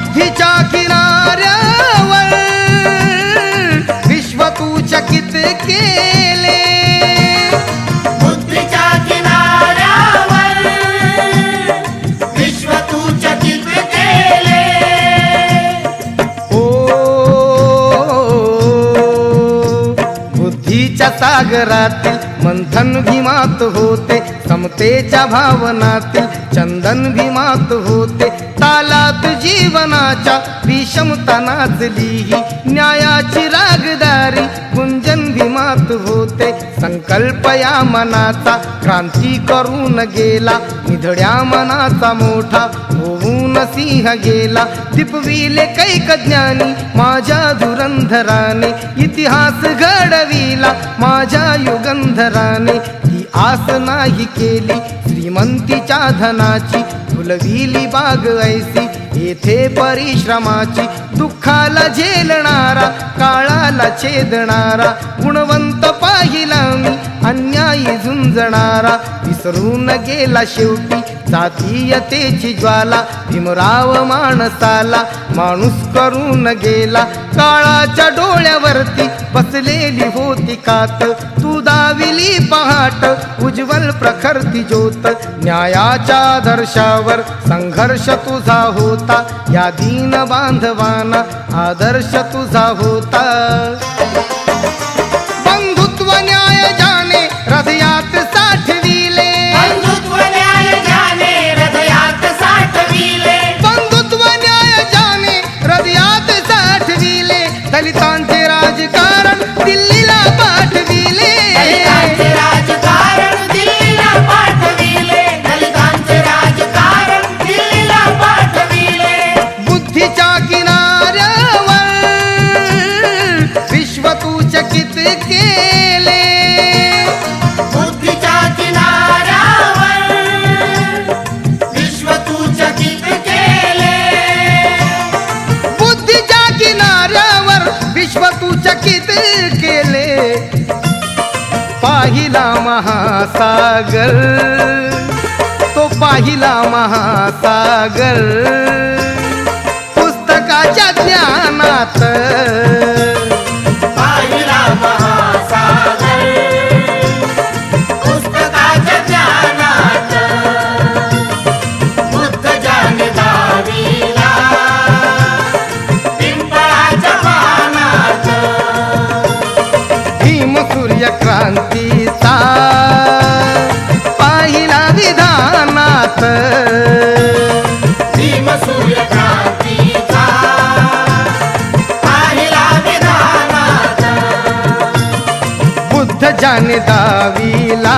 बुद्धीच्या किनाऱ्यावर विश्व तू चकित केले, बुद्धीच्या किनाऱ्यावर विश्व तू चकित केले. ओ बुद्धीच्या सागरातील मंथन भीमात होते, समतेच्या भावनातील चंदन भीमात होते, तालात जीवनाच्या विषमता नाचली, न्यायाची रागदारी गुंजन भीमात होते. संकल्प या मनाचा क्रांती करून गेला, निधड्या मनाचा मोठा होऊन सिंह गेला. दिपविले कैक ज्ञानी माझ्या धुरंधराने, इतिहास घडविला माझ्या युगंधराने. ती आस नाही केली श्रीमंतीच्या धनाची, फुलविली बाग ऐसी येथे परिश्रमाची. दुःखाला झेलणारा काळाला छेदणारा, गुणवंत पाहिला मी अन्यायी झुंजणारा. विसरून गेला शेवटी जातीयतेची ज्वाला, भीमराव माणसाला माणूस करून गेला. काळाच्या डोळ्यावरती बसलेली होती कात, तू दाविली पहाट उज्ज्वल प्रखरती ज्योत. न्यायाच्या आदर्शावर संघर्ष तुझा होता, या दीन बांधवांना आदर्श तुझा होता. बंधुत्व न्याय जाने हृदयात साठविले, बंधुत्व न्याय जाने हृदयात साठविले, बंधुत्व न्याय जाने हृदयात साठविले. दलितांचे राजकारण दिल्लीला पाठविले, दलितांचे राजकारण दिल्लीला पाठविले, दलितांचे राजकारण दिल्लीला पाठविले. बुद्धीच्या किनाऱ्यावर विश्व तू चकित केले, बुद्धीच्या किनाऱ्यावर विश्व तू चकित केले, बुद्धीच्या किनाऱ्यावर विश्व तू चकित केले. पाहिला महासागर, तो पाहिला महासागर, पुस्तकाच्या ज्ञानात पाहिला महासागर, पुस्तकाच्या ज्ञानात. बुद्ध ज्याने दाविला पिंपळाच्या पानात, भीम सूर्यक्रांतीचा पाहिला विधानात. भीम सूर्यक्रांतीचा पाहिला विधानात. बुद्ध ज्याने दाविला